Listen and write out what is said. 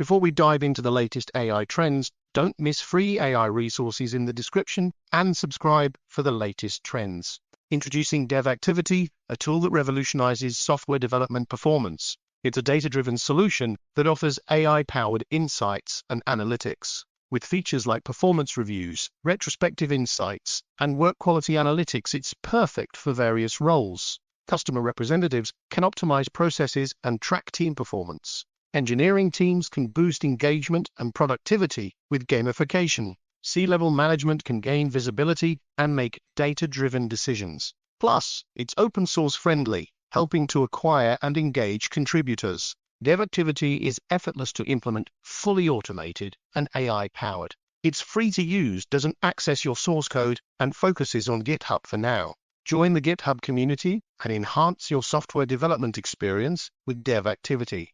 Before we dive into the latest AI trends, don't miss free AI resources in the description and subscribe for the latest trends. Introducing devActivity, a tool that revolutionizes software development performance. It's a data-driven solution that offers AI-powered insights and analytics. With features like performance reviews, retrospective insights, and work quality analytics, it's perfect for various roles. Customer representatives can optimize processes and track team performance. Engineering teams can boost engagement and productivity with gamification. C-level management can gain visibility and make data-driven decisions. Plus, it's open-source friendly, helping to acquire and engage contributors. devActivity is effortless to implement, fully automated, and AI-powered. It's free to use, doesn't access your source code, and focuses on GitHub for now. Join the GitHub community and enhance your software development experience with devActivity.